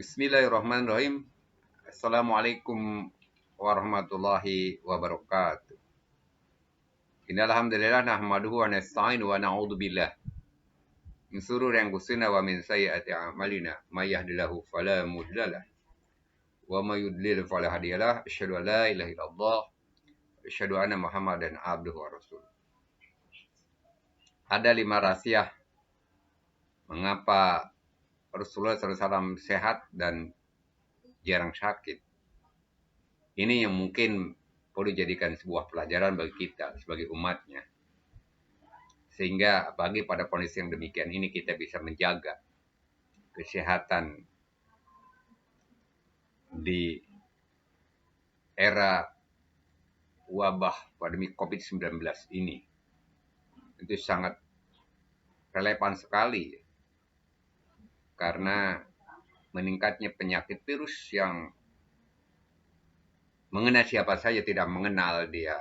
Bismillahirrahmanirrahim. Assalamualaikum warahmatullahi wabarakatuh. Innal hamdalillah nahmaduhu wa nasta'inu wa na'udzu billah min shururi anfusina wa min sayyiati a'malina. May yahdihillahu fala mudhillalah wa may yudlil fala hadiyalah. Asyhadu an la ilaha illallah wa asyhadu anna Muhammadan abduhu wa rasuluh. Ada 5 rahasia mengapa Rasulullah SAW sehat dan jarang sakit. Ini yang mungkin perlu dijadikan sebuah pelajaran bagi kita sebagai umatnya. Sehingga bagi pada kondisi yang demikian ini kita bisa menjaga kesehatan di era wabah pandemi COVID-19 ini. Itu sangat relevan sekali karena meningkatnya penyakit virus yang mengenai siapa saja, tidak mengenal dia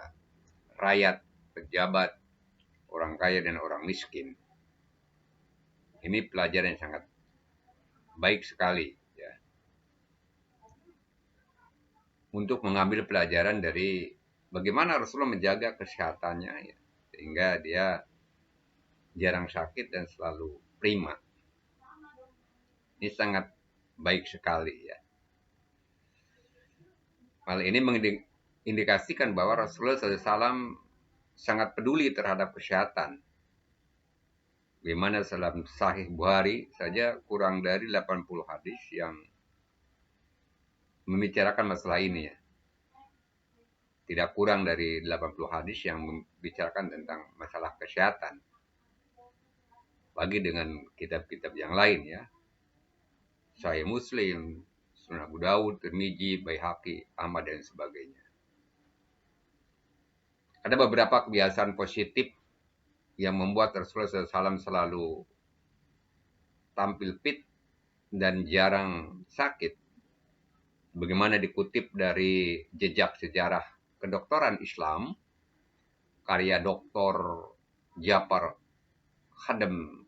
rakyat, pejabat, orang kaya dan orang miskin. Ini pelajaran yang sangat baik sekali ya. Untuk mengambil pelajaran dari bagaimana Rasulullah menjaga kesehatannya ya, sehingga dia jarang sakit dan selalu prima. Ini sangat baik sekali ya. Hal ini mengindikasikan bahwa Rasulullah SAW sangat peduli terhadap kesehatan. Bagaimana dalam Sahih Bukhari saja kurang dari 80 hadis yang membicarakan masalah ini ya. Tidak kurang dari 80 hadis yang membicarakan tentang masalah kesehatan. Bagi dengan kitab-kitab yang lain ya. Sahih Muslim, Sunan Abu Dawud, Tirmizi, Baihaqi, Ahmad dan sebagainya. Ada beberapa kebiasaan positif yang membuat Rasulullah SAW selalu tampil fit dan jarang sakit. Bagaimana dikutip dari jejak sejarah kedokteran Islam, karya Dr. Ja'far Khadem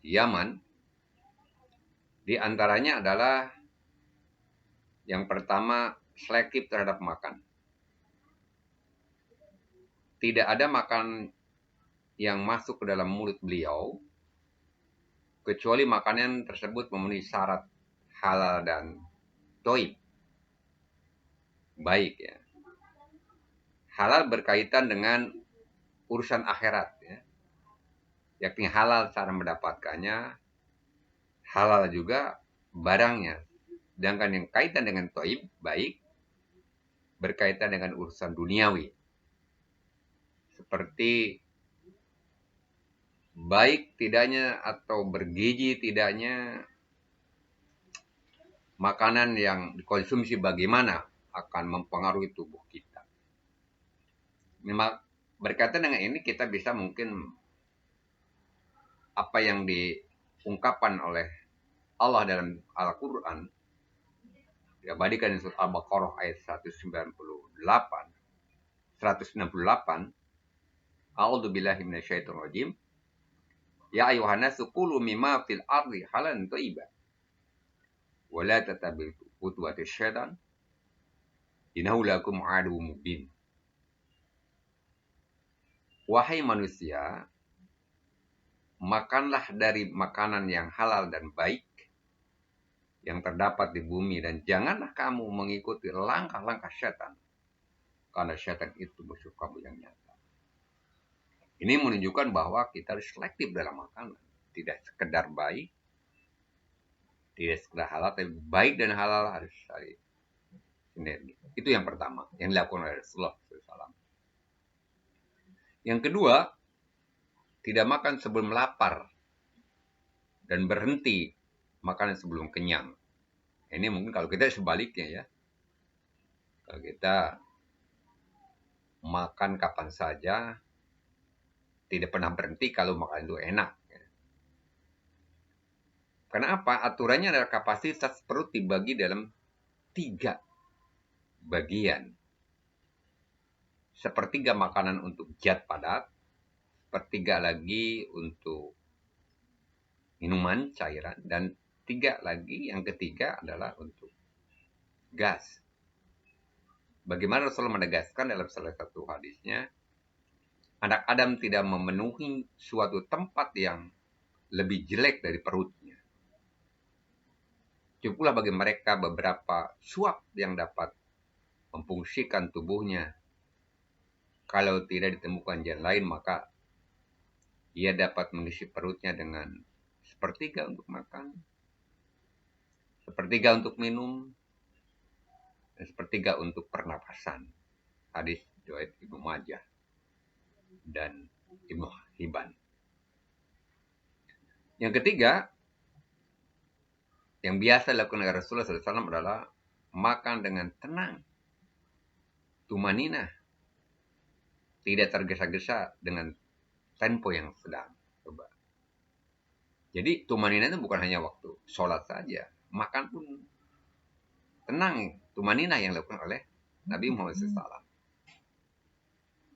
Yaman, di antaranya adalah yang pertama, selektif terhadap makan. Tidak ada makan yang masuk ke dalam mulut beliau kecuali makanan tersebut memenuhi syarat halal dan thayyib. Baik ya. Halal berkaitan dengan urusan akhirat ya. Yakni halal cara mendapatkannya, halal juga barangnya. Sedangkan yang kaitan dengan thayyib, baik, berkaitan dengan urusan duniawi. Seperti baik tidaknya atau bergizi tidaknya makanan yang dikonsumsi bagaimana akan mempengaruhi tubuh kita. Memang berkaitan dengan ini kita bisa mungkin apa yang diungkapkan oleh Allah dalam Al-Quran diabadikan di surat Al-Baqarah ayat 168. A'udzu billahi minasyaitonir rajim. Ya ayuhan nasu kulu mimma fil ardi halalan thayyiban. Wa la tattabi'u khutuwatis syaitan. Innahu lakum aduwwum mubin. Wahai manusia, makanlah dari makanan yang halal dan baik yang terdapat di bumi dan janganlah kamu mengikuti langkah-langkah syaitan. Karena syaitan itu musuh kamu yang nyata. Ini menunjukkan bahwa kita harus selektif dalam makanan. Tidak sekedar baik, tidak sekedar halal, tapi baik dan halal harus saling sinergi. Itu yang pertama, yang dilakukan oleh Rasulullah SAW. Yang kedua, tidak makan sebelum lapar dan berhenti makan sebelum kenyang. Ini mungkin kalau kita sebaliknya ya. Kalau kita makan kapan saja, tidak pernah berhenti kalau makan itu enak. Karena apa? Aturannya adalah kapasitas perut dibagi dalam 3 bagian. Sepertiga makanan untuk zat padat, sepertiga lagi untuk minuman, cairan, dan yang ketiga adalah untuk gas. Bagaimana Rasulullah menegaskan dalam salah satu hadisnya, anak Adam tidak memenuhi suatu tempat yang lebih jelek dari perutnya. Cukuplah bagi mereka beberapa suap yang dapat memfungsikan tubuhnya. Kalau tidak ditemukan jalan lain, maka ia dapat mengisi perutnya dengan sepertiga untuk makan, sepertiga untuk minum, dan sepertiga untuk pernapasan. Hadis riwayat Ibnu Majah dan Ibnu Hibban. Yang ketiga, yang biasa dilakukan oleh Rasulullah SAW adalah makan dengan tenang, tumanina, tidak tergesa-gesa dengan tempo yang sedang. Coba. Jadi tumanina itu bukan hanya waktu sholat saja, makan pun tenang, tumanina yang dilakukan oleh Nabi Muhammad SAW.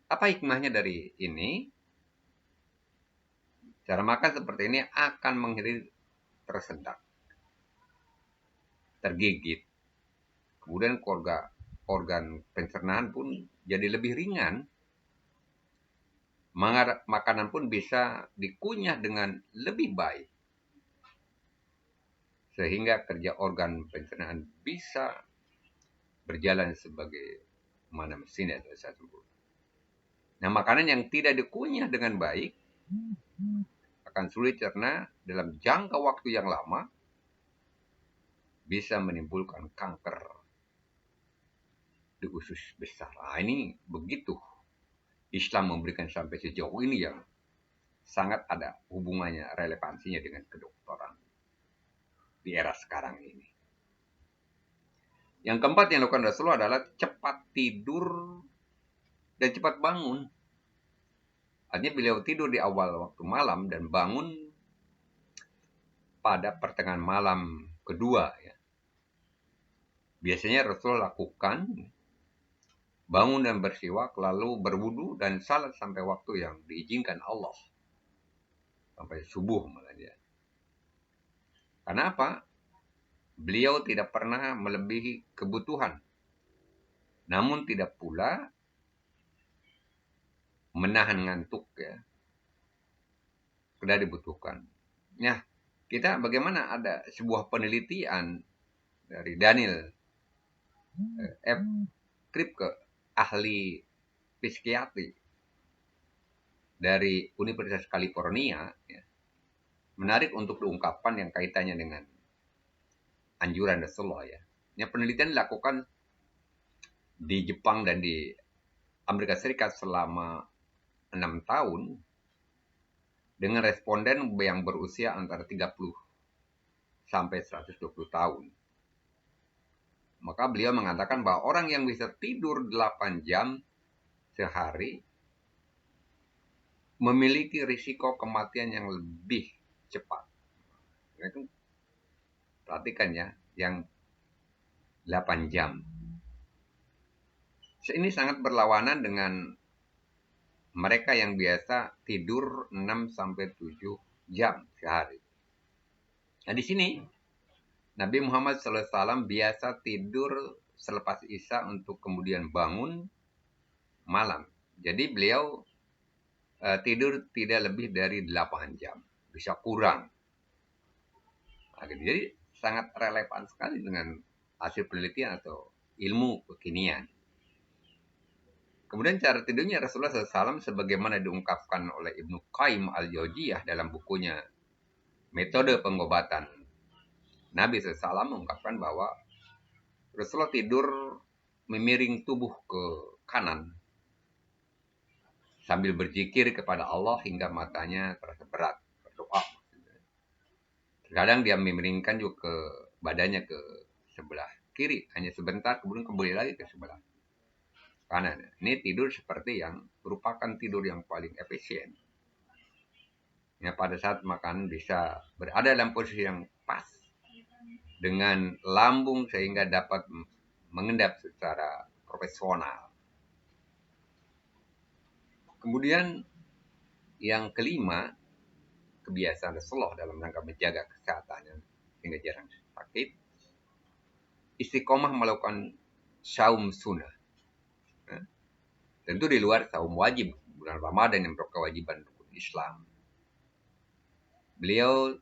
Apa hikmahnya dari ini? Cara makan seperti ini akan menghindari tersedak, tergigit. Kemudian organ pencernaan pun jadi lebih ringan. Makanan pun bisa dikunyah dengan lebih baik. Sehingga kerja organ pencernaan bisa berjalan sebagai mana mesin yang saya sebut. Nah, makanan yang tidak dikunyah dengan baik akan sulit cerna dalam jangka waktu yang lama, bisa menimbulkan kanker di usus besar. Nah, ini begitu Islam memberikan sampai sejauh ini yang sangat ada hubungannya, relevansinya dengan kedokteran di era sekarang ini. Yang keempat yang dilakukan Rasulullah adalah cepat tidur dan cepat bangun. Artinya beliau tidur di awal waktu malam dan bangun pada pertengahan malam kedua. Ya. Biasanya Rasulullah lakukan bangun dan bersiwak, lalu berwudu dan salat sampai waktu yang diizinkan Allah. Sampai subuh malah dia. Karena apa? Beliau tidak pernah melebihi kebutuhan. Namun tidak pula menahan ngantuk ya. Sudah dibutuhkan. Nah, kita bagaimana ada sebuah penelitian dari Daniel F. Kripke, ahli psikiatri dari Universitas California, ya, menarik untuk diungkapkan yang kaitannya dengan anjuran Rasulullah. Ya. Ini penelitian dilakukan di Jepang dan di Amerika Serikat selama 6 tahun dengan responden yang berusia antara 30 sampai 120 tahun. Maka beliau mengatakan bahwa orang yang bisa tidur 8 jam sehari memiliki risiko kematian yang lebih cepat. Perhatikan ya, yang 8 jam. Ini sangat berlawanan dengan mereka yang biasa tidur 6 sampai 7 jam sehari. Nah, di sini Nabi Muhammad SAW biasa tidur selepas Isya untuk kemudian bangun malam. Jadi beliau tidur tidak lebih dari 8 jam. Bisa kurang. Nah, jadi sangat relevan sekali dengan hasil penelitian atau ilmu kekinian. Kemudian cara tidurnya Rasulullah SAW sebagaimana diungkapkan oleh Ibnu Qayyim al-Jauziyah dalam bukunya Metode Pengobatan. Nabi SAW mengungkapkan bahwa Rasulullah tidur memiring tubuh ke kanan sambil berzikir kepada Allah hingga matanya terasa berat, berdoa. Terkadang dia memiringkan juga ke badannya ke sebelah kiri, hanya sebentar kemudian kembali lagi ke sebelah kanan. Ini tidur seperti yang merupakan tidur yang paling efisien. Ya, pada saat makan bisa berada dalam posisi yang pas dengan lambung sehingga dapat mengendap secara profesional. Kemudian yang kelima, kebiasaan Rasulullah dalam rangka menjaga kesehatannya. Yang sehingga jarang sakit. Istiqomah melakukan saum sunnah. Tentu di luar saum wajib bulan Ramadan yang merupakan kewajiban rukun Islam. Beliau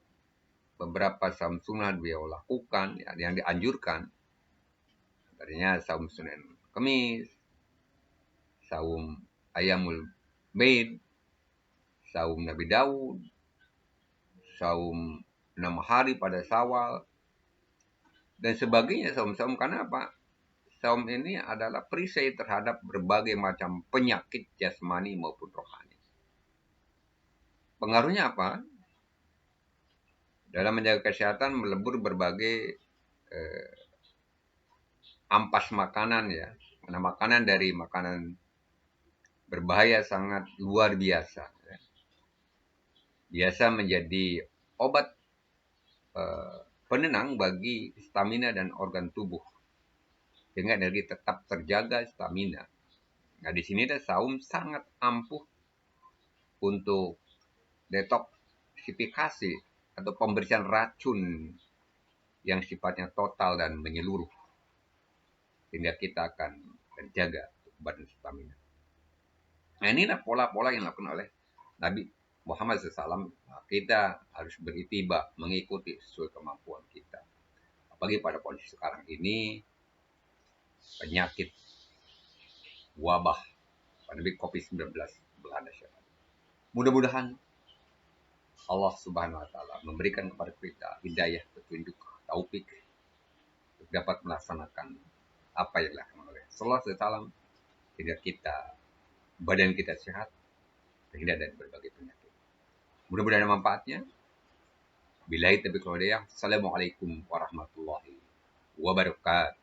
beberapa saum sunnah beliau lakukan yang dianjurkan. Tadinya saum Senin Kamis, saum Ayamul Bid, saum Nabi Daud, saum 6 hari pada Syawal, dan sebagainya saum-saum. Karena apa? Saum ini adalah perisai terhadap berbagai macam penyakit jasmani maupun rohani. Pengaruhnya apa? Dalam menjaga kesehatan melebur berbagai ampas makanan ya. Karena makanan dari makanan berbahaya sangat luar biasa. Ya. Biasa menjadi obat penenang bagi stamina dan organ tubuh. Sehingga energi tetap terjaga, stamina. Nah, di sini ada saum sangat ampuh untuk detoksifikasi atau pembersihan racun yang sifatnya total dan menyeluruh. Sehingga kita akan terjaga badan stamina. Nah, inilah pola-pola yang dilakukan oleh Nabi Muhammad SAW. Nah, kita harus beritiba, mengikuti sesuai kemampuan kita. Apalagi pada kondisi sekarang ini, penyakit wabah pandemi COVID-19 melanda syarikat. Mudah-mudahan Allah Subhanahu wa taala memberikan kepada kita hidayah, petunjuk, taufik untuk dapat melaksanakan apa yang dilakukan oleh Sallallahu Alaihi Wasallam sehingga badan kita sehat, terhindar dari berbagai penyakit. Mudah-mudahan ada manfaatnya. Billahi taufiq wal hidayah. Assalamualaikum warahmatullahi wabarakatuh.